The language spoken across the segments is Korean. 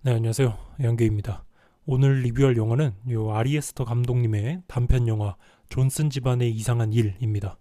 네, 안녕하세요. 양계입니다. 오늘 리뷰할 영화는 아리 에스터 감독님의 단편 영화 존슨 집안의 이상한 일입니다.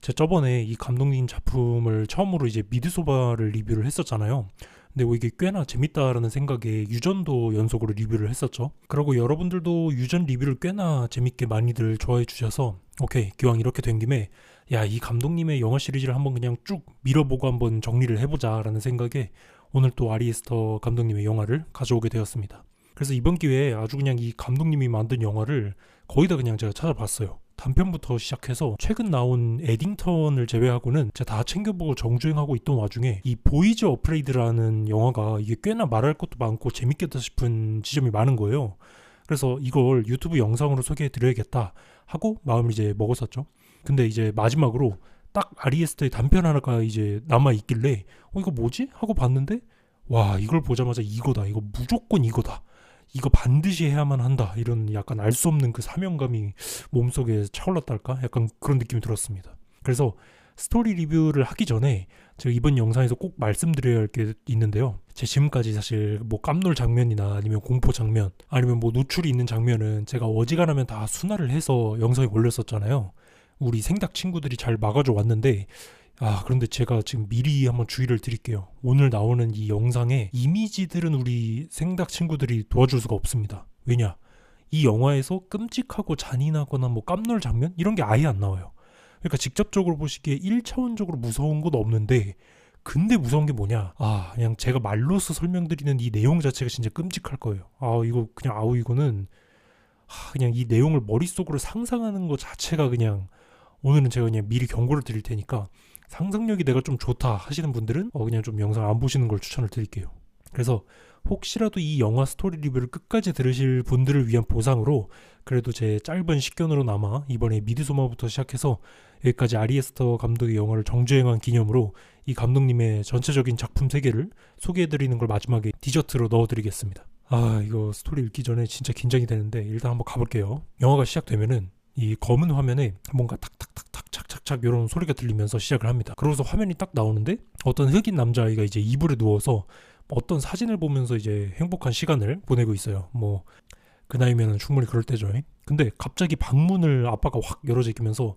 제가 저번에 이 감독님 작품을 처음으로 이제 미드소바를 리뷰를 했었잖아요. 근데 이게 꽤나 재밌다라는 생각에 유전도 연속으로 리뷰를 했었죠. 그리고 여러분들도 유전 리뷰를 꽤나 재밌게 많이들 좋아해 주셔서 오케이, 기왕 이렇게 된 김에 야, 이 감독님의 영화 시리즈를 한번 그냥 쭉 밀어보고 한번 정리를 해보자라는 생각에 오늘 또 아리에스터 감독님의 영화를 가져오게 되었습니다. 그래서 이번 기회에 아주 그냥 이 감독님이 만든 영화를 거의 다 그냥 제가 찾아봤어요. 단편부터 시작해서 최근 나온 에딩턴을 제외하고는 제가 다 챙겨보고 정주행하고 있던 와중에 이 보이즈 어프레이드라는 영화가 이게 꽤나 말할 것도 많고 재밌겠다 싶은 지점이 많은 거예요. 그래서 이걸 유튜브 영상으로 소개해드려야겠다 하고 마음을 이제 먹었었죠. 근데 이제 마지막으로 딱 아리에스트의 단편 하나가 이제 남아 있길래 이거 뭐지? 하고 봤는데 와, 이걸 보자마자 이거다, 이거 무조건 이거다, 이거 반드시 해야만 한다, 이런 약간 알 수 없는 그 사명감이 몸속에 차올랐달까, 약간 그런 느낌이 들었습니다. 그래서 스토리 리뷰를 하기 전에 제가 이번 영상에서 꼭 말씀드려야 할 게 있는데요. 제 지금까지 사실 뭐 깜놀 장면이나 아니면 공포 장면 아니면 뭐 노출이 있는 장면은 제가 어지간하면 다 순화를 해서 영상에 올렸었잖아요. 우리 생닭 친구들이 잘 막아줘 왔는데 그런데 제가 지금 미리 한번 주의를 드릴게요. 오늘 나오는 이 영상의 이미지들은 우리 생닭 친구들이 도와줄 수가 없습니다. 왜냐? 이 영화에서 끔찍하고 잔인하거나 뭐 깜놀 장면 이런 게 아예 안 나와요. 그러니까 직접적으로 보시기에 1차원적으로 무서운 건 없는데, 근데 무서운 게 뭐냐? 그냥 제가 말로써 설명드리는 이 내용 자체가 진짜 끔찍할 거예요. 이거 그냥 이거는 그냥 이 내용을 머릿속으로 상상하는 것 자체가 그냥, 오늘은 제가 그냥 미리 경고를 드릴 테니까 상상력이 내가 좀 좋다 하시는 분들은 그냥 좀 영상 안 보시는 걸 추천을 드릴게요. 그래서 혹시라도 이 영화 스토리 리뷰를 끝까지 들으실 분들을 위한 보상으로 그래도 제 짧은 식견으로나마 이번에 미드소마부터 시작해서 여기까지 아리에스터 감독의 영화를 정주행한 기념으로 이 감독님의 전체적인 작품 세계를 소개해드리는 걸 마지막에 디저트로 넣어드리겠습니다. 이거 스토리 읽기 전에 진짜 긴장이 되는데 일단 한번 가볼게요. 영화가 시작되면은 이 검은 화면에 뭔가 탁탁탁탁 착착착 이런 소리가 들리면서 시작을 합니다. 그러고서 화면이 딱 나오는데 어떤 흑인 남자아이가 이제 이불에 누워서 어떤 사진을 보면서 이제 행복한 시간을 보내고 있어요. 뭐 그 나이면 충분히 그럴 때죠. 근데 갑자기 방문을 아빠가 확 열어제끼면서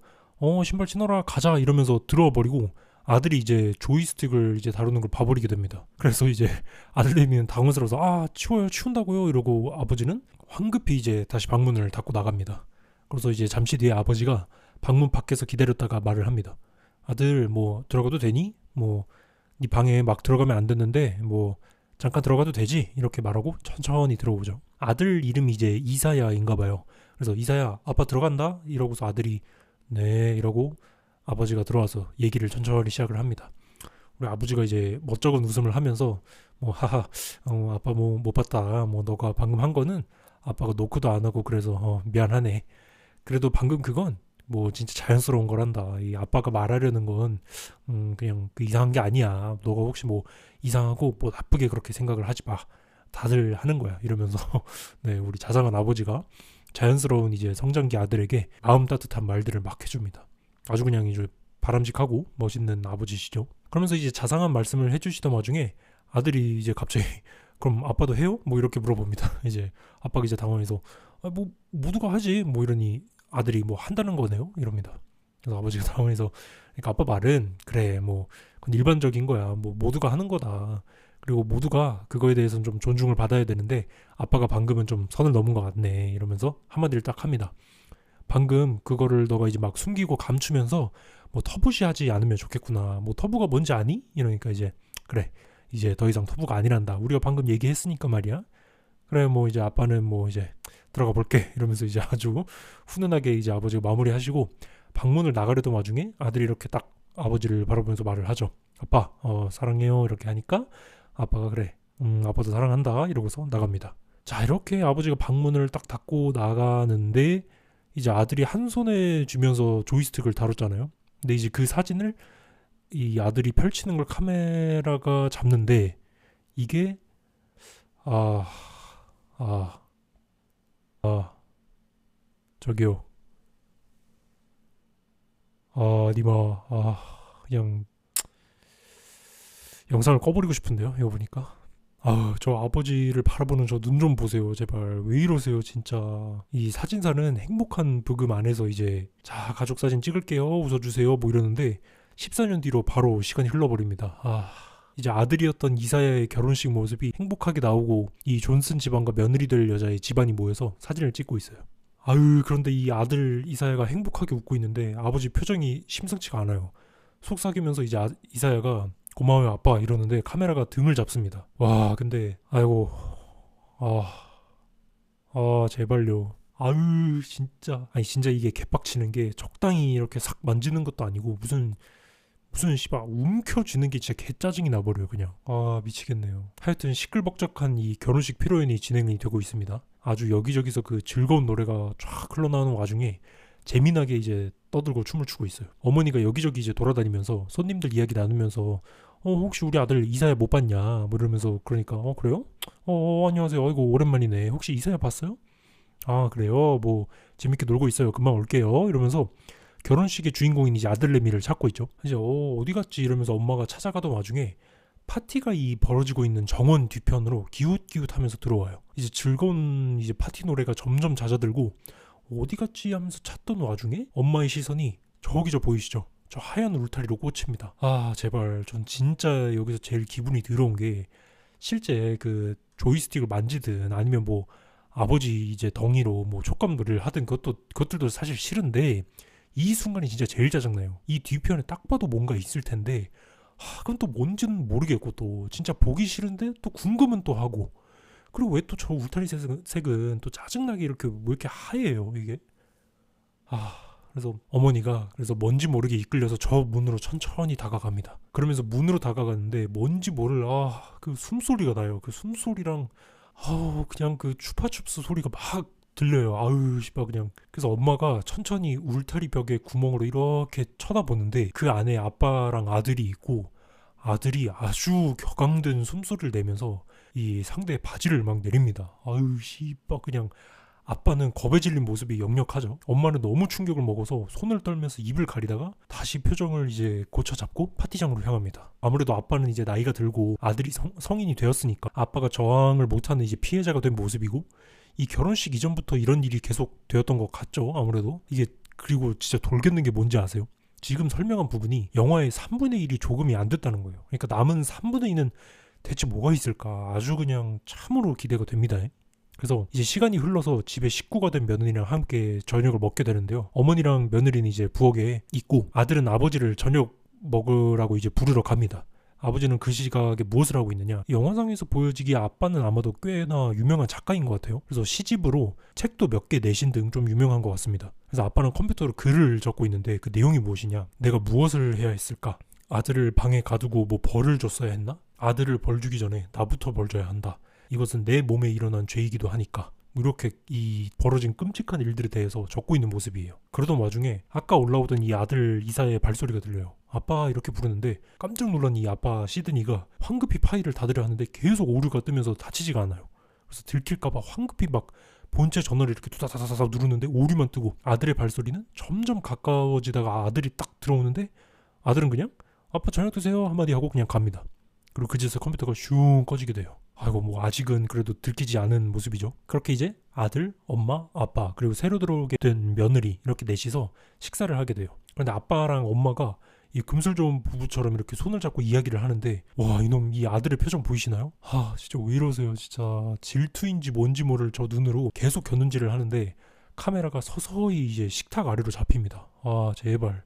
신발 신어라 가자 이러면서 들어와 버리고 아들이 이제 조이스틱을 이제 다루는 걸 봐버리게 됩니다. 그래서 이제 아들내미는 당황스러워서 치워요, 치운다고요 이러고 아버지는 황급히 이제 다시 방문을 닫고 나갑니다. 그래서 이제 잠시 뒤에 아버지가 방문 밖에서 기다렸다가 말을 합니다. 아들 뭐 들어가도 되니? 뭐 네 방에 막 들어가면 안 됐는데 뭐 잠깐 들어가도 되지? 이렇게 말하고 천천히 들어오죠. 아들 이름이 이제 이사야인가 봐요. 그래서 이사야 아빠 들어간다? 이러고서 아들이 네 이러고 아버지가 들어와서 얘기를 천천히 시작을 합니다. 우리 아버지가 이제 멋쩍은 웃음을 하면서 뭐 하하 아빠 뭐 못 봤다, 뭐 너가 방금 한 거는 아빠가 노크도 안 하고 그래서 미안하네. 그래도 방금 그건 뭐 진짜 자연스러운 거란다. 이 아빠가 말하려는 건 그냥 그 이상한 게 아니야. 너가 혹시 뭐 이상하고 뭐 나쁘게 그렇게 생각을 하지 마. 다들 하는 거야. 이러면서 네, 우리 자상한 아버지가 자연스러운 이제 성장기 아들에게 마음 따뜻한 말들을 막 해줍니다. 아주 그냥 이제 바람직하고 멋있는 아버지시죠. 그러면서 이제 자상한 말씀을 해주시던 와중에 아들이 이제 갑자기 그럼 아빠도 해요? 뭐 이렇게 물어봅니다. 이제 아빠가 이제 당황해서 뭐 모두가 하지 뭐 이러니 아들이 뭐 한다는 거네요 이럽니다. 그래서 아버지가 당황해서 그러니까 아빠 말은 그래 뭐 그건 일반적인 거야, 뭐 모두가 하는 거다, 그리고 모두가 그거에 대해서는 좀 존중을 받아야 되는데 아빠가 방금은 좀 선을 넘은 것 같네 이러면서 한마디를 딱 합니다. 방금 그거를 너가 이제 막 숨기고 감추면서 뭐 터부시하지 않으면 좋겠구나, 뭐 터부가 뭔지 아니? 이러니까 이제 그래 이제 더 이상 터부가 아니란다, 우리가 방금 얘기했으니까 말이야. 그래 뭐 이제 아빠는 뭐 이제 들어가 볼게 이러면서 이제 아주 훈훈하게 이제 아버지가 마무리하시고 방문을 나가려던 와중에 아들이 이렇게 딱 아버지를 바라보면서 말을 하죠. 아빠 사랑해요 이렇게 하니까 아빠가 그래 아빠도 사랑한다 이러고서 나갑니다. 자, 이렇게 아버지가 방문을 딱 닫고 나가는데 이제 아들이 한 손에 쥐면서 조이스틱을 다뤘잖아요. 근데 이제 그 사진을 이 아들이 펼치는 걸 카메라가 잡는데 이게 아, 아, 아, 저기요. 니마, 그냥 영상을 꺼버리고 싶은데요. 이거 보니까. 아, 저 아버지를 바라보는 저 눈 좀 보세요. 제발. 왜 이러세요, 진짜. 이 사진사는 행복한 부금 안에서 이제, 자, 가족 사진 찍을게요. 웃어주세요. 뭐 이러는데, 14년 뒤로 바로 시간이 흘러버립니다. 아, 이제 아들이었던 이사야의 결혼식 모습이 행복하게 나오고, 이 존슨 집안과 며느리 될 여자의 집안이 모여서 사진을 찍고 있어요. 아유, 그런데 이 아들 이사야가 행복하게 웃고 있는데, 아버지 표정이 심상치가 않아요. 속삭이면서 이제 이사야가 고마워요 아빠 이러는데 카메라가 등을 잡습니다. 와 근데 아이고 아, 제발요. 아유 진짜 아니 진짜 이게 개빡치는 게 적당히 이렇게 싹 만지는 것도 아니고 무슨 씨발 움켜쥐는 게 진짜 개짜증이 나버려요 그냥. 아 미치겠네요. 하여튼 시끌벅적한 이 결혼식 피로연이 진행이 되고 있습니다. 아주 여기저기서 그 즐거운 노래가 쫙 흘러나오는 와중에 재미나게 이제 떠들고 춤을 추고 있어요. 어머니가 여기저기 이제 돌아다니면서 손님들 이야기 나누면서 혹시 우리 아들 이사야 못 봤냐 뭐 이러면서 그러니까 그래요? 안녕하세요. 아이고 오랜만이네. 혹시 이사야 봤어요? 아 그래요? 뭐 재밌게 놀고 있어요. 금방 올게요. 이러면서 결혼식의 주인공인 이제 아들내미를 찾고 있죠. 이제 어디 갔지 이러면서 엄마가 찾아가던 와중에 파티가 이 벌어지고 있는 정원 뒤편으로 기웃기웃하면서 들어와요. 이제 즐거운 이제 파티 노래가 점점 잦아들고 어디 갔지 하면서 찾던 와중에 엄마의 시선이 저기 저 보이시죠? 저 하얀 울타리로 꽂힙니다. 아 제발 전 진짜 여기서 제일 기분이 더러운 게 실제 그 조이스틱을 만지든 아니면 뭐 아버지 이제 덩이로 뭐 촉감놀이를 하든 그것들도 사실 싫은데 이 순간이 진짜 제일 짜증나요. 이 뒤편에 딱 봐도 뭔가 있을 텐데 그건 또 뭔지는 모르겠고 또 진짜 보기 싫은데 또 궁금은 또 하고 그리고 왜 또 저 울타리 색은 또 짜증나게 이렇게 왜 이렇게 하얘요 이게. 그래서 어머니가 그래서 뭔지 모르게 이끌려서 저 문으로 천천히 다가갑니다. 그러면서 문으로 다가가는데 뭔지 모를 그 숨소리가 나요. 그 숨소리랑 그냥 그 추파춥스 소리가 막 들려요. 아유 씨발 그냥. 그래서 엄마가 천천히 울타리 벽에 구멍으로 이렇게 쳐다보는데 그 안에 아빠랑 아들이 있고 아들이 아주 격앙된 숨소리를 내면서 이 상대의 바지를 막 내립니다. 아유 씨발 그냥. 아빠는 겁에 질린 모습이 역력하죠. 엄마는 너무 충격을 먹어서 손을 떨면서 입을 가리다가 다시 표정을 이제 고쳐잡고 파티장으로 향합니다. 아무래도 아빠는 이제 나이가 들고 아들이 성인이 되었으니까 아빠가 저항을 못하는 이제 피해자가 된 모습이고 이 결혼식 이전부터 이런 일이 계속 되었던 것 같죠. 아무래도 이게 그리고 진짜 돌겠는 게 뭔지 아세요? 지금 설명한 부분이 영화의 3분의 1이 조금이 안 됐다는 거예요. 그러니까 남은 3분의 2는 대체 뭐가 있을까? 아주 그냥 참으로 기대가 됩니다. 그래서 이제 시간이 흘러서 집에 식구가 된 며느리랑 함께 저녁을 먹게 되는데요. 어머니랑 며느리는 이제 부엌에 있고 아들은 아버지를 저녁 먹으라고 이제 부르러 갑니다. 아버지는 그 시각에 무엇을 하고 있느냐? 영화상에서 보여지기에 아빠는 아마도 꽤나 유명한 작가인 것 같아요. 그래서 시집으로 책도 몇 개 내신 등 좀 유명한 것 같습니다. 그래서 아빠는 컴퓨터로 글을 적고 있는데 그 내용이 무엇이냐? 내가 무엇을 해야 했을까? 아들을 방에 가두고 뭐 벌을 줬어야 했나? 아들을 벌 주기 전에 나부터 벌 줘야 한다. 이것은 내 몸에 일어난 죄이기도 하니까 이렇게 이 벌어진 끔찍한 일들에 대해서 적고 있는 모습이에요. 그러던 와중에 아까 올라오던 이 아들 이사의 발소리가 들려요. 아빠 이렇게 부르는데 깜짝 놀란 이 아빠 시드니가 황급히 파일을 닫으려 하는데 계속 오류가 뜨면서 닫히지가 않아요. 그래서 들킬까봐 황급히 막 본체 전화를 이렇게 두다다다다 누르는데 오류만 뜨고 아들의 발소리는 점점 가까워지다가 아들이 딱 들어오는데 아들은 그냥 아빠 저녁 드세요 한마디 하고 그냥 갑니다. 그리고 그제서 컴퓨터가 슝 꺼지게 돼요. 아이고 뭐 아직은 그래도 들키지 않은 모습이죠. 그렇게 이제 아들, 엄마, 아빠 그리고 새로 들어오게 된 며느리 이렇게 넷이서 식사를 하게 돼요. 그런데 아빠랑 엄마가 이 금술 좋은 부부처럼 이렇게 손을 잡고 이야기를 하는데 와 이놈 이 아들의 표정 보이시나요? 진짜 왜 이러세요 진짜. 질투인지 뭔지 모를 저 눈으로 계속 겨눈질을 하는데 카메라가 서서히 이제 식탁 아래로 잡힙니다. 제발.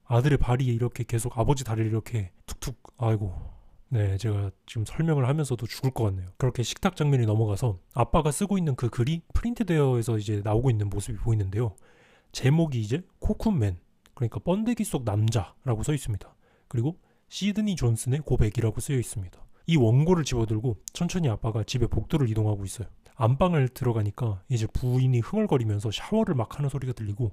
아들의 발이 이렇게 계속 아버지 다리를 이렇게 툭툭. 아이고. 네, 제가 지금 설명을 하면서도 죽을 것 같네요. 그렇게 식탁 장면이 넘어가서 아빠가 쓰고 있는 그 글이 프린트되어서 이제 나오고 있는 모습이 보이는데요. 제목이 이제 코쿤맨, 그러니까 번데기 속 남자라고 써 있습니다. 그리고 시드니 존슨의 고백이라고 쓰여 있습니다. 이 원고를 집어들고 천천히 아빠가 집에 복도를 이동하고 있어요. 안방을 들어가니까 이제 부인이 흥얼거리면서 샤워를 막 하는 소리가 들리고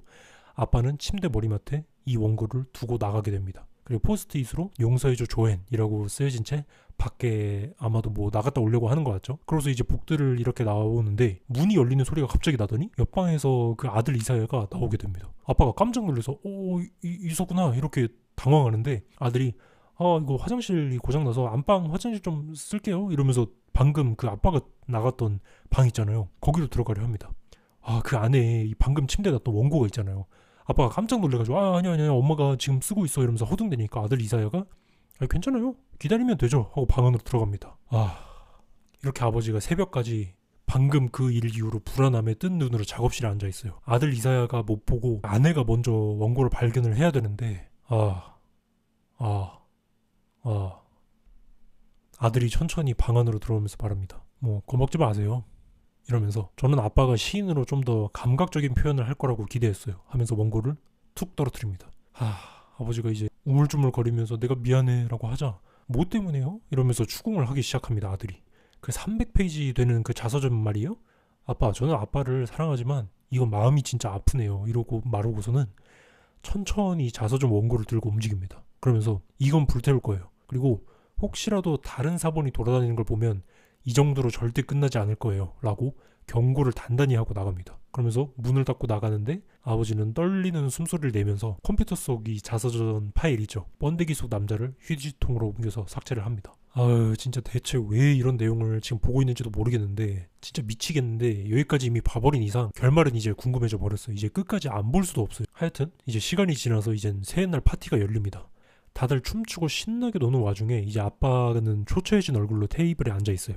아빠는 침대 머리맡에 이 원고를 두고 나가게 됩니다. 그리고 포스트잇으로 용서해줘 조앤이라고 쓰여진 채 밖에 아마도 뭐 나갔다 오려고 하는 것 같죠. 그래서 이제 복들을 이렇게 나오는데 문이 열리는 소리가 갑자기 나더니 옆방에서 그 아들 이사야가 나오게 됩니다. 아빠가 깜짝 놀라서 있었구나 이렇게 당황하는데 아들이 이거 화장실이 고장나서 안방 화장실 좀 쓸게요 이러면서 방금 그 아빠가 나갔던 방 있잖아요. 거기로 들어가려 합니다. 그 안에 이 방금 침대에 놨던 원고가 있잖아요. 아빠가 깜짝 놀래가지고 아니야 엄마가 지금 쓰고 있어 이러면서 허둥대니까 아들 이사야가 괜찮아요 기다리면 되죠 하고 방 안으로 들어갑니다. 이렇게 아버지가 새벽까지 방금 그 일 이후로 불안함에 뜬 눈으로 작업실에 앉아 있어요. 아들 이사야가 못 보고 아내가 먼저 원고를 발견을 해야 되는데 아들이 천천히 방 안으로 들어오면서 말합니다. 뭐 겁먹지 마세요 이러면서 저는 아빠가 시인으로 좀 더 감각적인 표현을 할 거라고 기대했어요 하면서 원고를 툭 떨어뜨립니다. 아버지가 이제 우물쭈물거리면서 내가 미안해 라고 하자 뭐 때문에요? 이러면서 추궁을 하기 시작합니다. 아들이 그 300페이지 되는 그 자서전 말이에요. 아빠 저는 아빠를 사랑하지만 이건 마음이 진짜 아프네요 이러고 말하고서는 천천히 자서전 원고를 들고 움직입니다. 그러면서 이건 불태울 거예요. 그리고 혹시라도 다른 사본이 돌아다니는 걸 보면 이 정도로 절대 끝나지 않을 거예요 라고 경고를 단단히 하고 나갑니다. 그러면서 문을 닫고 나가는데 아버지는 떨리는 숨소리를 내면서 컴퓨터 속 이 자서전 파일이죠. 번데기 속 남자를 휴지통으로 옮겨서 삭제를 합니다. 진짜 대체 왜 이런 내용을 지금 보고 있는지도 모르겠는데 진짜 미치겠는데 여기까지 이미 봐버린 이상 결말은 이제 궁금해져 버렸어요. 이제 끝까지 안 볼 수도 없어요. 하여튼 이제 시간이 지나서 이젠 새해날 파티가 열립니다. 다들 춤추고 신나게 노는 와중에 이제 아빠는 초췌해진 얼굴로 테이블에 앉아 있어요.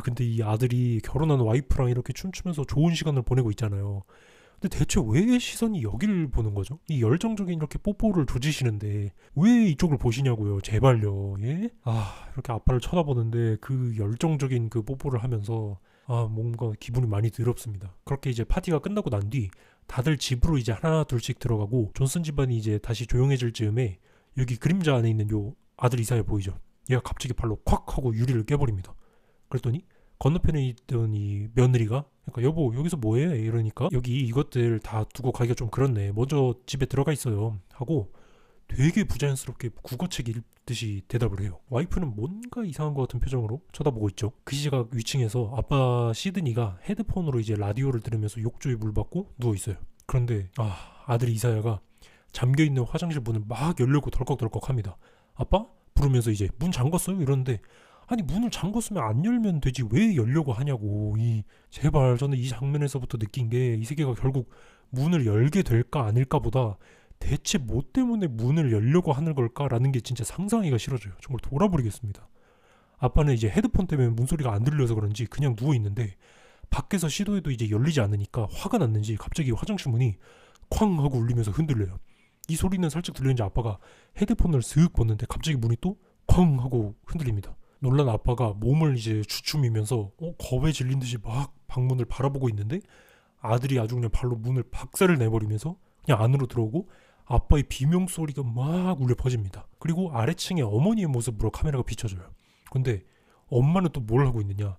근데 이 아들이 결혼한 와이프랑 이렇게 춤추면서 좋은 시간을 보내고 있잖아요. 근데 대체 왜 시선이 여길 보는 거죠? 이 열정적인 이렇게 뽀뽀를 조지시는데 왜 이쪽을 보시냐고요. 제발요. 예? 이렇게 아빠를 쳐다보는데 그 열정적인 그 뽀뽀를 하면서 뭔가 기분이 많이 더럽습니다. 그렇게 이제 파티가 끝나고 난 뒤 다들 집으로 이제 하나 둘씩 들어가고 존슨 집안이 이제 다시 조용해질 즈음에 여기 그림자 안에 있는 요 아들 이사야 보이죠? 얘가 갑자기 발로 콱 하고 유리를 깨버립니다. 그랬더니 건너편에 있던 이 며느리가 그러니까 여보 여기서 뭐해? 이러니까 여기 이것들 다 두고 가기가 좀 그렇네. 먼저 집에 들어가 있어요. 하고 되게 부자연스럽게 국어책 읽듯이 대답을 해요. 와이프는 뭔가 이상한 것 같은 표정으로 쳐다보고 있죠. 그 시각 위층에서 아빠 시드니가 헤드폰으로 이제 라디오를 들으면서 욕조에 물 받고 누워있어요. 그런데 아들 이사야가 잠겨있는 화장실 문을 막 열려고 덜컥덜컥 합니다. 아빠? 부르면서 이제 문 잠궜어요? 이러는데 아니 문을 잠궜으면 안 열면 되지 왜 열려고 하냐고. 제발 저는 이 장면에서부터 느낀 게 이 세계가 결국 문을 열게 될까 아닐까 보다 대체 뭐 때문에 문을 열려고 하는 걸까라는 게 진짜 상상하기가 싫어져요. 정말 돌아버리겠습니다. 아빠는 이제 헤드폰 때문에 문소리가 안 들려서 그런지 그냥 누워있는데 밖에서 시도해도 이제 열리지 않으니까 화가 났는지 갑자기 화장실 문이 쾅 하고 울리면서 흔들려요. 이 소리는 살짝 들리는지 아빠가 헤드폰을 슥 벗는데 갑자기 문이 또 쾅 하고 흔들립니다. 놀란 아빠가 몸을 이제 주춤이면서 겁에 질린 듯이 막 방문을 바라보고 있는데 아들이 아주 그냥 발로 문을 박살을 내버리면서 그냥 안으로 들어오고 아빠의 비명소리가 막 울려 퍼집니다. 그리고 아래층에 어머니의 모습으로 카메라가 비춰져요. 근데 엄마는 또 뭘 하고 있느냐,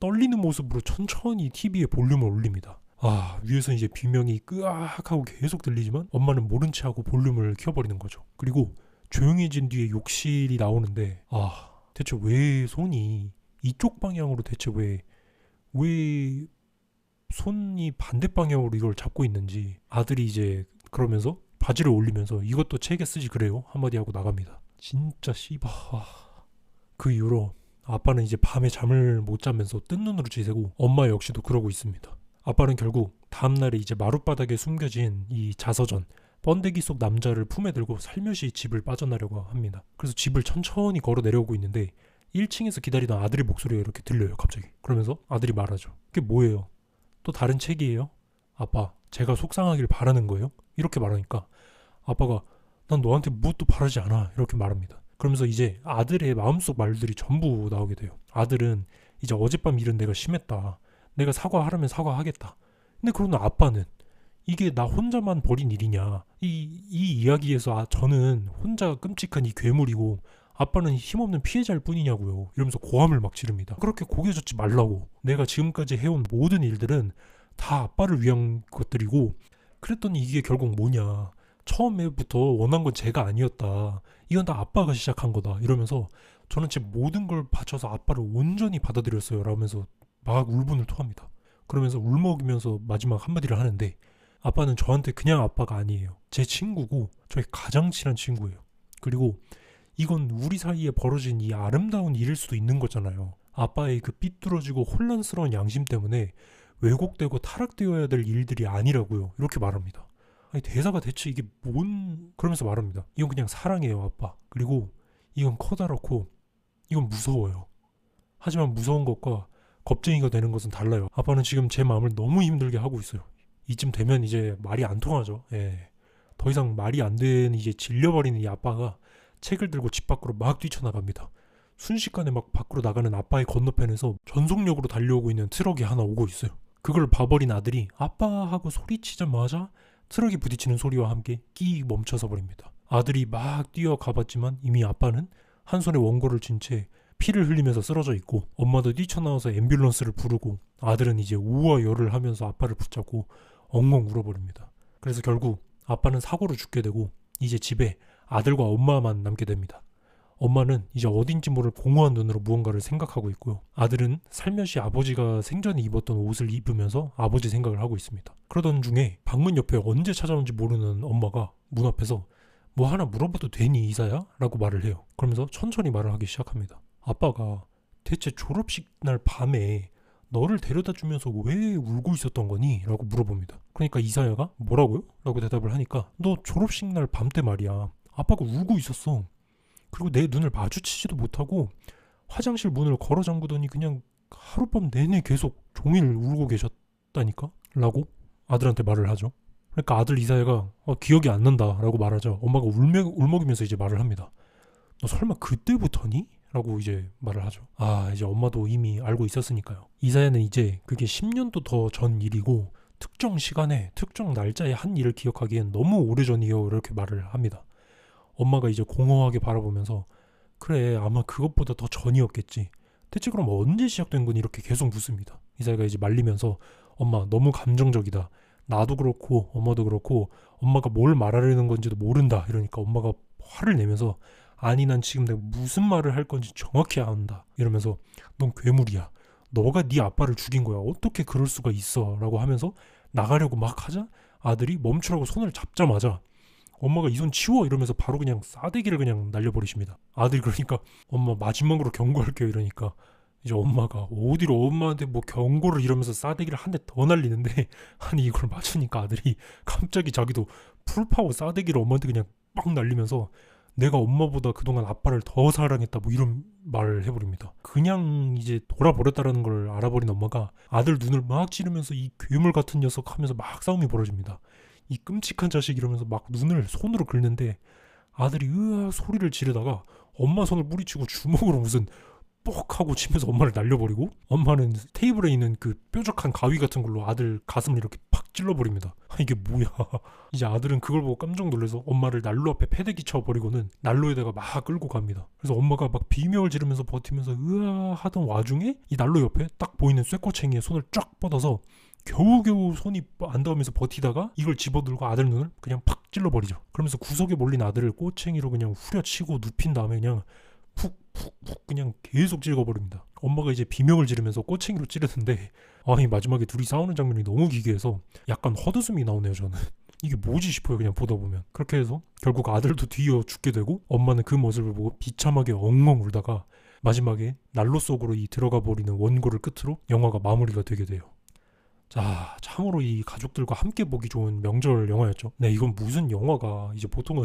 떨리는 모습으로 천천히 TV에 볼륨을 올립니다. 위에서 이제 비명이 끄악 하고 계속 들리지만 엄마는 모른 채 하고 볼륨을 키워버리는 거죠. 그리고 조용해진 뒤에 욕실이 나오는데 대체 왜 손이 이쪽 방향으로 대체 왜 손이 반대 방향으로 이걸 잡고 있는지 아들이 이제 그러면서 바지를 올리면서 이것도 책에 쓰지 그래요 한마디 하고 나갑니다. 진짜 씨바. 그 이후로 아빠는 이제 밤에 잠을 못 자면서 뜬 눈으로 지새고 엄마 역시도 그러고 있습니다. 아빠는 결국 다음날에 이제 마룻바닥에 숨겨진 이 자서전 번데기 속 남자를 품에 들고 살며시 집을 빠져나려고 합니다. 그래서 집을 천천히 걸어 내려오고 있는데 1층에서 기다리던 아들의 목소리가 이렇게 들려요 갑자기. 그러면서 아들이 말하죠. 그게 뭐예요? 또 다른 책이에요? 아빠 제가 속상하길 바라는 거예요? 이렇게 말하니까 아빠가 난 너한테 무엇도 바라지 않아 이렇게 말합니다. 그러면서 이제 아들의 마음속 말들이 전부 나오게 돼요. 아들은 이제 어젯밤 일은 내가 심했다. 내가 사과하라면 사과하겠다. 근데 그러나 아빠는 이게 나 혼자만 벌인 일이냐. 이 이야기에서 저는 혼자 끔찍한 이 괴물이고 아빠는 힘없는 피해자일 뿐이냐고요. 이러면서 고함을 막 지릅니다. 그렇게 고개 젓지 말라고. 내가 지금까지 해온 모든 일들은 다 아빠를 위한 것들이고 그랬더니 이게 결국 뭐냐. 처음에부터 원한 건 제가 아니었다. 이건 다 아빠가 시작한 거다. 이러면서 저는 제 모든 걸 바쳐서 아빠를 온전히 받아들였어요. 라면서 막 울분을 토합니다. 그러면서 울먹이면서 마지막 한마디를 하는데 아빠는 저한테 그냥 아빠가 아니에요. 제 친구고 저의 가장 친한 친구예요. 그리고 이건 우리 사이에 벌어진 이 아름다운 일일 수도 있는 거잖아요. 아빠의 그 삐뚤어지고 혼란스러운 양심 때문에 왜곡되고 타락되어야 될 일들이 아니라고요. 이렇게 말합니다. 아니 대사가 대체 이게 그러면서 말합니다. 이건 그냥 사랑해요 아빠. 그리고 이건 커다랗고 이건 무서워요. 하지만 무서운 것과 겁쟁이가 되는 것은 달라요. 아빠는 지금 제 마음을 너무 힘들게 하고 있어요. 이쯤 되면 이제 말이 안 통하죠. 예. 더 이상 말이 안 되는 이제 질려버리는 이 아빠가 책을 들고 집 밖으로 막 뛰쳐나갑니다. 순식간에 막 밖으로 나가는 아빠의 건너편에서 전속력으로 달려오고 있는 트럭이 하나 오고 있어요. 그걸 봐버린 아들이 아빠 하고 소리치자마자 트럭이 부딪히는 소리와 함께 끼 멈춰서 버립니다. 아들이 막 뛰어가봤지만 이미 아빠는 한 손에 원고를 쥔 채 피를 흘리면서 쓰러져 있고 엄마도 뛰쳐나와서 앰뷸런스를 부르고 아들은 이제 우와 열을 하면서 아빠를 붙잡고 엉엉 울어버립니다. 그래서 결국 아빠는 사고로 죽게 되고 이제 집에 아들과 엄마만 남게 됩니다. 엄마는 이제 어딘지 모를 공허한 눈으로 무언가를 생각하고 있고요. 아들은 살며시 아버지가 생전에 입었던 옷을 입으면서 아버지 생각을 하고 있습니다. 그러던 중에 방문 옆에 언제 찾아온지 모르는 엄마가 문 앞에서 뭐 하나 물어봐도 되니 이사야? 라고 말을 해요. 그러면서 천천히 말을 하기 시작합니다. 아빠가 대체 졸업식 날 밤에 너를 데려다 주면서 왜 울고 있었던 거니? 라고 물어봅니다. 그러니까 이사야가 뭐라고요? 라고 대답을 하니까 너 졸업식 날 밤 때 말이야. 아빠가 울고 있었어. 그리고 내 눈을 마주치지도 못하고 화장실 문을 걸어 잠그더니 그냥 하룻밤 내내 계속 종일 울고 계셨다니까? 라고 아들한테 말을 하죠. 그러니까 아들 이사야가 기억이 안 난다 라고 말하죠. 엄마가 울먹이면서 이제 말을 합니다. 너 설마 그때부터니? 라고 이제 말을 하죠. 이제 엄마도 이미 알고 있었으니까요. 이사야는 이제 그게 10년도 더 전 일이고 특정 시간에 특정 날짜에 한 일을 기억하기엔 너무 오래전이요 이렇게 말을 합니다. 엄마가 이제 공허하게 바라보면서 그래 아마 그것보다 더 전이었겠지. 대체 그럼 언제 시작된 건 이렇게 계속 묻습니다. 이사야가 이제 말리면서 엄마 너무 감정적이다. 나도 그렇고 엄마도 그렇고 엄마가 뭘 말하려는 건지도 모른다. 이러니까 엄마가 화를 내면서 아니 난 지금 내가 무슨 말을 할 건지 정확히 안다. 이러면서 넌 괴물이야. 너가 네 아빠를 죽인 거야. 어떻게 그럴 수가 있어. 라고 하면서 나가려고 막 하자 아들이 멈추라고 손을 잡자마자 엄마가 이 손 치워 이러면서 바로 그냥 싸대기를 그냥 날려버리십니다. 아들이 그러니까 엄마 마지막으로 경고할게요 이러니까 이제 엄마가 어디로 엄마한테 뭐 경고를 이러면서 싸대기를 한 대 더 날리는데 아니 이걸 맞추니까 아들이 갑자기 자기도 풀파워 싸대기를 엄마한테 그냥 빡 날리면서 내가 엄마보다 그동안 아빠를 더 사랑했다 뭐 이런 말을 해버립니다. 그냥 이제 돌아버렸다라는 걸 알아버린 엄마가 아들 눈을 막 찌르면서 이 괴물 같은 녀석 하면서 막 싸움이 벌어집니다. 이 끔찍한 자식 이러면서 막 눈을 손으로 긁는데 아들이 으아 소리를 지르다가 엄마 손을 뿌리치고 주먹으로 무슨 뻑 하고 치면서 엄마를 날려버리고 엄마는 테이블에 있는 그 뾰족한 가위 같은 걸로 아들 가슴을 이렇게 팍 찔러버립니다. 이게 뭐야. 이제 아들은 그걸 보고 깜짝 놀라서 엄마를 난로 앞에 패대기 쳐버리고는 난로에다가 막 끌고 갑니다. 그래서 엄마가 막 비명을 지르면서 버티면서 으아 하던 와중에 이 난로 옆에 딱 보이는 쇠꼬챙이에 손을 쫙 뻗어서 겨우겨우 손이 안 닿으면서 버티다가 이걸 집어들고 아들 눈을 그냥 팍 찔러버리죠. 그러면서 구석에 몰린 아들을 꼬챙이로 그냥 후려치고 눕힌 다음에 그냥 푹 그냥 계속 찍어버립니다. 엄마가 이제 비명을 지르면서 꼬챙이로 찌르는데 이 마지막에 둘이 싸우는 장면이 너무 기괴해서 약간 헛웃음이 나오네요 저는. 이게 뭐지 싶어요 그냥 보다 보면. 그렇게 해서 결국 아들도 뒤어 죽게 되고 엄마는 그 모습을 보고 비참하게 엉엉 울다가 마지막에 난로 속으로 들어가 버리는 원고를 끝으로 영화가 마무리가 되게 돼요. 자, 참으로 이 가족들과 함께 보기 좋은 명절 영화였죠. 네, 이건 무슨 영화가 이제 보통은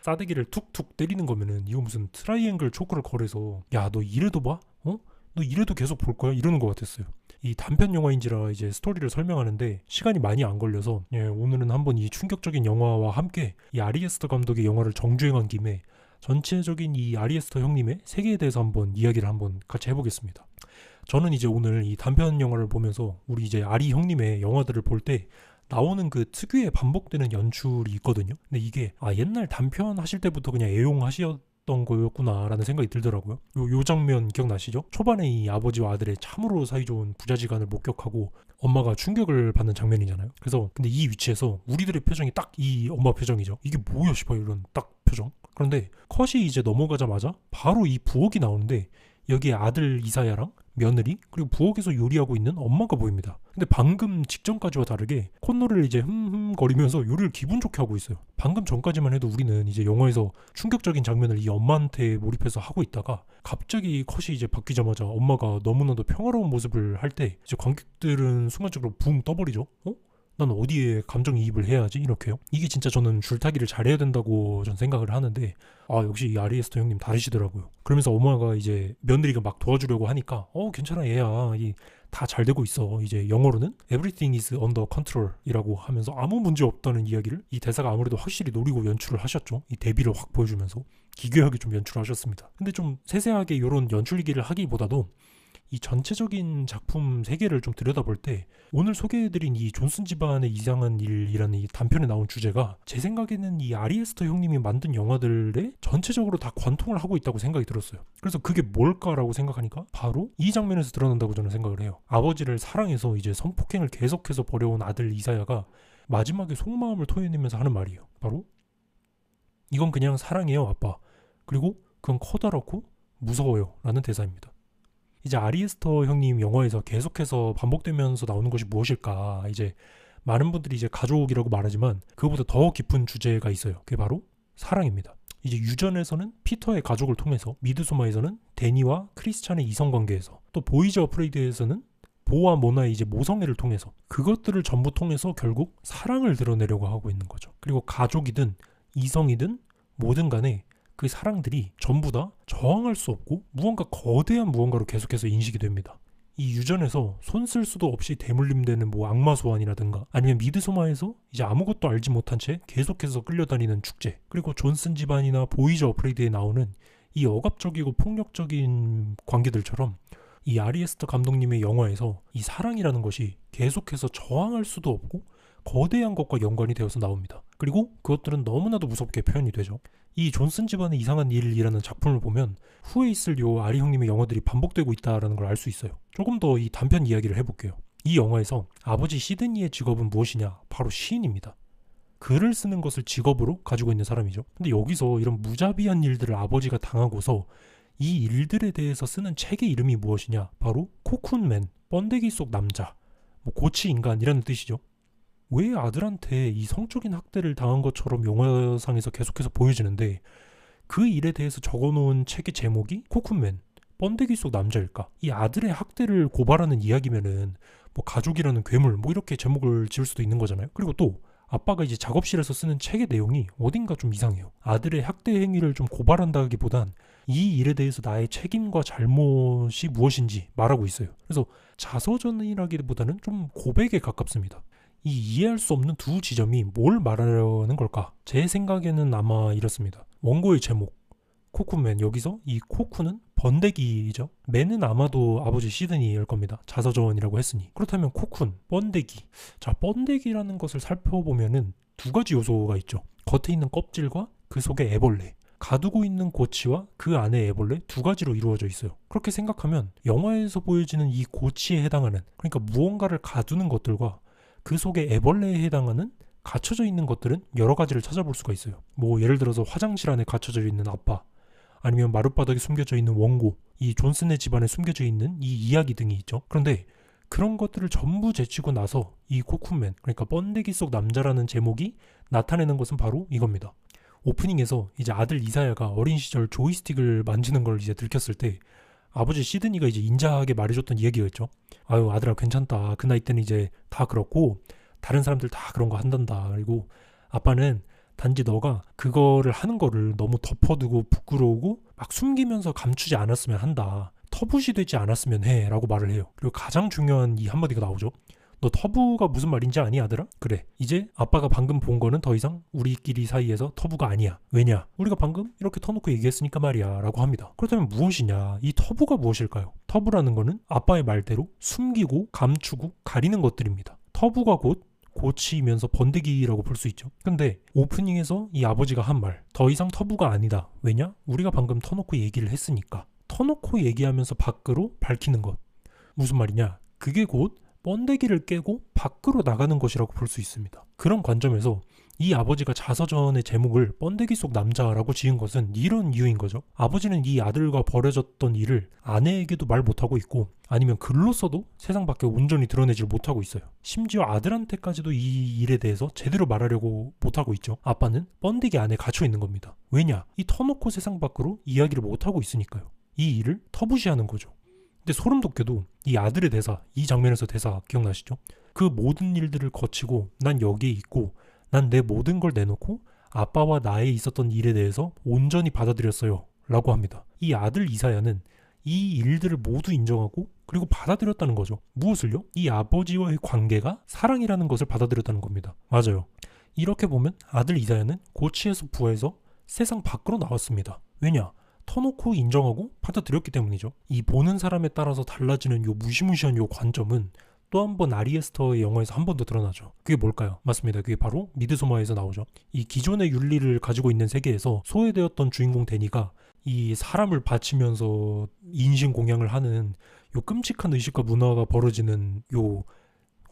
싸대기를 툭툭 때리는 거면은 이거 무슨 트라이앵글 초크를 걸어서 야, 너 이래도 봐? 너 이래도 계속 볼 거야? 이러는 것 같았어요. 이 단편 영화인지라 이제 스토리를 설명하는데 시간이 많이 안 걸려서 오늘은 한번 이 충격적인 영화와 함께 이 아리 에스터 감독의 영화를 정주행한 김에 전체적인 이 아리 에스터 형님의 세계에 대해서 한번 이야기를 한번 같이 해보겠습니다. 저는 이제 오늘 이 단편 영화를 보면서 우리 이제 아리 형님의 영화들을 볼 때 나오는 그 특유의 반복되는 연출이 있거든요. 근데 이게 옛날 단편 하실 때부터 그냥 애용하셨던 거였구나라는 생각이 들더라고요. 요 장면 기억나시죠? 초반에 이 아버지와 아들의 참으로 사이좋은 부자지간을 목격하고 엄마가 충격을 받는 장면이잖아요. 그래서 근데 이 위치에서 우리들의 표정이 딱 이 엄마 표정이죠. 이게 뭐야 싶어요 이런 딱 표정. 그런데 컷이 이제 넘어가자마자 바로 이 부엌이 나오는데 여기에 아들 이사야랑 며느리, 그리고 부엌에서 요리하고 있는 엄마가 보입니다. 근데 방금 직전까지와 다르게 콧노래를 이제 거리면서 요리를 기분 좋게 하고 있어요. 방금 전까지만 해도 우리는 이제 영화에서 충격적인 장면을 이 엄마한테 몰입해서 하고 있다가 갑자기 컷이 이제 바뀌자마자 엄마가 너무나도 평화로운 모습을 할 때 이제 관객들은 순간적으로 붕 떠버리죠. 난 어디에 감정이입을 해야지 이렇게요. 이게 진짜 저는 줄타기를 잘해야 된다고 전 생각을 하는데 역시 이 아리에스터 형님 다르시더라고요. 그러면서 엄마가 이제 며느리가 막 도와주려고 하니까 괜찮아 얘야 다 잘 되고 있어. 이제 영어로는 everything is under control 이라고 하면서 아무 문제 없다는 이야기를 이 대사가 아무래도 확실히 노리고 연출을 하셨죠. 이 대비를 확 보여주면서 기괴하게 좀 연출하셨습니다. 근데 좀 세세하게 이런 연출기를 하기보다도 이 전체적인 작품 세계를 좀 들여다볼 때 오늘 소개해드린 이 존슨 집안의 이상한 일이라는 이 단편에 나온 주제가 제 생각에는 이 아리에스터 형님이 만든 영화들에 전체적으로 다 관통을 하고 있다고 생각이 들었어요. 그래서 그게 뭘까라고 생각하니까 바로 이 장면에서 드러난다고 저는 생각을 해요. 아버지를 사랑해서 이제 성폭행을 계속해서 벌여온 아들 이사야가 마지막에 속마음을 토해내면서 하는 말이에요. 바로 이건 그냥 사랑해요 아빠. 그리고 그건 커다랗고 무서워요 라는 대사입니다. 이제 아리에스터 형님 영화에서 계속해서 반복되면서 나오는 것이 무엇일까? 이제 많은 분들이 이제 가족이라고 말하지만 그거보다 더 깊은 주제가 있어요. 그게 바로 사랑입니다. 이제 유전에서는 피터의 가족을 통해서, 미드소마에서는 데니와 크리스찬의 이성관계에서, 또 보이즈 어프레이드에서는 보와 모나의 이제 모성애를 통해서 그것들을 전부 통해서 결국 사랑을 드러내려고 하고 있는 거죠. 그리고 가족이든 이성이든 뭐든 간에 그 사랑들이 전부 다 저항할 수 없고 무언가 거대한 무언가로 계속해서 인식이 됩니다. 이 유전에서 손 쓸 수도 없이 대물림되는 뭐 악마 소환이라든가 아니면 미드소마에서 이제 아무것도 알지 못한 채 계속해서 끌려다니는 축제, 그리고 존슨 집안이나 보이즈 어프레이드에 나오는 이 억압적이고 폭력적인 관계들처럼 이 아리에스터 감독님의 영화에서 이 사랑이라는 것이 계속해서 저항할 수도 없고 거대한 것과 연관이 되어서 나옵니다. 그리고 그것들은 너무나도 무섭게 표현이 되죠. 이 존슨 집안의 이상한 일이라는 작품을 보면 후에 있을 요 아리 형님의 영화들이 반복되고 있다는 걸 알 수 있어요. 조금 더 이 단편 이야기를 해볼게요. 이 영화에서 아버지 시드니의 직업은 무엇이냐? 바로 시인입니다. 글을 쓰는 것을 직업으로 가지고 있는 사람이죠. 근데 여기서 이런 무자비한 일들을 아버지가 당하고서 이 일들에 대해서 쓰는 책의 이름이 무엇이냐? 바로 코쿤맨, 번데기 속 남자, 고치 인간이라는 뜻이죠. 왜 아들한테 이 성적인 학대를 당한 것처럼 영화상에서 계속해서 보여지는데 그 일에 대해서 적어놓은 책의 제목이 코쿤맨, 번데기 속 남자일까? 이 아들의 학대를 고발하는 이야기면은 가족이라는 괴물 이렇게 제목을 지을 수도 있는 거잖아요. 그리고 또 아빠가 이제 작업실에서 쓰는 책의 내용이 어딘가 좀 이상해요. 아들의 학대 행위를 좀 고발한다기보단 이 일에 대해서 나의 책임과 잘못이 무엇인지 말하고 있어요. 그래서 자서전이라기보다는 좀 고백에 가깝습니다. 이 이해할 수 없는 두 지점이 뭘 말하려는 걸까? 제 생각에는 아마 이렇습니다. 원고의 제목 코쿤맨, 여기서 이 코쿤은 번데기죠. 맨은 아마도 아버지 시드니일 겁니다. 자서전이라고 했으니. 그렇다면 코쿤, 번데기. 자, 번데기라는 것을 살펴보면은 두 가지 요소가 있죠. 겉에 있는 껍질과 그 속에 애벌레. 가두고 있는 고치와 그 안에 애벌레 두 가지로 이루어져 있어요. 그렇게 생각하면 영화에서 보여지는 이 고치에 해당하는, 그러니까 무언가를 가두는 것들과 그 속에 애벌레에 해당하는 갇혀져 있는 것들은 여러 가지를 찾아볼 수가 있어요. 예를 들어서 화장실 안에 갇혀져 있는 아빠, 아니면 마룻바닥에 숨겨져 있는 원고, 이 존슨의 집안에 숨겨져 있는 이 이야기 등이 있죠. 그런데 그런 것들을 전부 제치고 나서 이 코쿤맨, 그러니까 번데기 속 남자라는 제목이 나타내는 것은 바로 이겁니다. 오프닝에서 이제 아들 이사야가 어린 시절 조이스틱을 만지는 걸 이제 들켰을 때 아버지 시드니가 이제 인자하게 말해줬던 이야기가 있죠. 아유 아들아 괜찮다. 그 나이 때는 이제 다 그렇고 다른 사람들 다 그런 거 한단다. 그리고 아빠는 단지 너가 그거를 하는 거를 너무 덮어두고 부끄러우고 막 숨기면서 감추지 않았으면 한다. 터부시 되지 않았으면 해 라고 말을 해요. 그리고 가장 중요한 이 한마디가 나오죠. 너 터부가 무슨 말인지 아니 아들아? 그래, 이제 아빠가 방금 본 거는 더 이상 우리끼리 사이에서 터부가 아니야. 왜냐? 우리가 방금 이렇게 터놓고 얘기했으니까 말이야 라고 합니다. 그렇다면 무엇이냐? 이 터부가 무엇일까요? 터부라는 거는 아빠의 말대로 숨기고 감추고 가리는 것들입니다. 터부가 곧 고치면서 번데기라고 볼 수 있죠. 근데 오프닝에서 이 아버지가 한 말, 더 이상 터부가 아니다. 왜냐? 우리가 방금 터놓고 얘기를 했으니까. 터놓고 얘기하면서 밖으로 밝히는 것. 무슨 말이냐? 그게 곧 번데기를 깨고 밖으로 나가는 것이라고 볼 수 있습니다. 그런 관점에서 이 아버지가 자서전의 제목을 번데기 속 남자라고 지은 것은 이런 이유인 거죠. 아버지는 이 아들과 벌어졌던 일을 아내에게도 말 못하고 있고 아니면 글로써도 세상 밖에 온전히 드러내질 못하고 있어요. 심지어 아들한테까지도 이 일에 대해서 제대로 말하려고 못하고 있죠. 아빠는 번데기 안에 갇혀 있는 겁니다. 왜냐? 이 터놓고 세상 밖으로 이야기를 못하고 있으니까요. 이 일을 터부시하는 거죠. 근데 소름 돋게도 이 아들의 대사, 이 장면에서 대사 기억나시죠? 그 모든 일들을 거치고 난 여기에 있고 난 내 모든 걸 내놓고 아빠와 나에 있었던 일에 대해서 온전히 받아들였어요 라고 합니다. 이 아들 이사야는 이 일들을 모두 인정하고 그리고 받아들였다는 거죠. 무엇을요? 이 아버지와의 관계가 사랑이라는 것을 받아들였다는 겁니다. 맞아요. 이렇게 보면 아들 이사야는 고치에서 부활해서 세상 밖으로 나왔습니다. 왜냐? 터놓고 인정하고 받아들였기 때문이죠. 이 보는 사람에 따라서 달라지는 요 무시무시한 요 관점은 또 한 번 아리에스터의 영화에서 한 번 더 드러나죠. 그게 뭘까요? 맞습니다. 그게 바로 미드소마에서 나오죠. 이 기존의 윤리를 가지고 있는 세계에서 소외되었던 주인공 데니가 이 사람을 바치면서 인신공양을 하는 요 끔찍한 의식과 문화가 벌어지는 요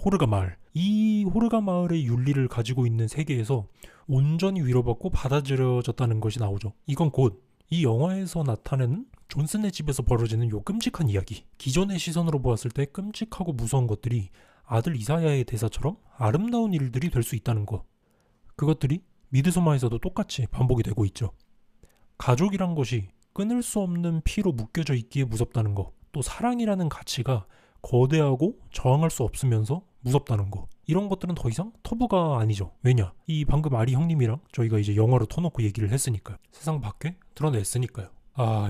호르가 마을. 이 호르가 마을의 윤리를 가지고 있는 세계에서 온전히 위로받고 받아들여졌다는 것이 나오죠. 이건 곧 이 영화에서 나타내는 존슨의 집에서 벌어지는 요 끔찍한 이야기. 기존의 시선으로 보았을 때 끔찍하고 무서운 것들이 아들 이사야의 대사처럼 아름다운 일들이 될 수 있다는 것. 그것들이 미드소마에서도 똑같이 반복이 되고 있죠. 가족이란 것이 끊을 수 없는 피로 묶여져 있기에 무섭다는 것. 또 사랑이라는 가치가 거대하고 저항할 수 없으면서 무섭다는 거. 이런 것들은 더 이상 터부가 아니죠. 왜냐? 이 방금 아리 형님이랑 저희가 이제 영화로 터놓고 얘기를 했으니까요. 세상 밖에 드러냈으니까요.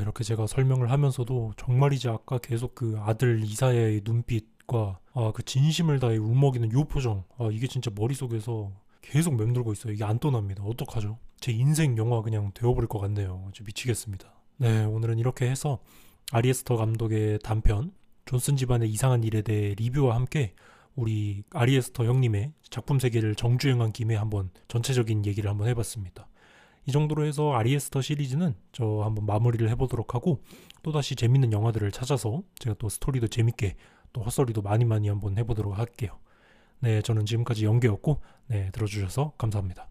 이렇게 제가 설명을 하면서도 정말이지 아까 계속 그 아들 이사야의 눈빛과 그 진심을 다해 울먹이는 요 표정, 이게 진짜 머릿속에서 계속 맴돌고 있어요. 이게 안 떠납니다. 어떡하죠? 제 인생 영화 그냥 되어버릴 것 같네요. 진짜 미치겠습니다. 네, 오늘은 이렇게 해서 아리에스터 감독의 단편 존슨 집안의 이상한 일에 대해 리뷰와 함께 우리 아리에스터 형님의 작품 세계를 정주행한 김에 한번 전체적인 얘기를 한번 해봤습니다. 이 정도로 해서 아리에스터 시리즈는 저 한번 마무리를 해보도록 하고 또다시 재밌는 영화들을 찾아서 제가 또 스토리도 재밌게 또 헛소리도 많이 한번 해보도록 할게요. 네, 저는 지금까지 영계였고 네, 들어주셔서 감사합니다.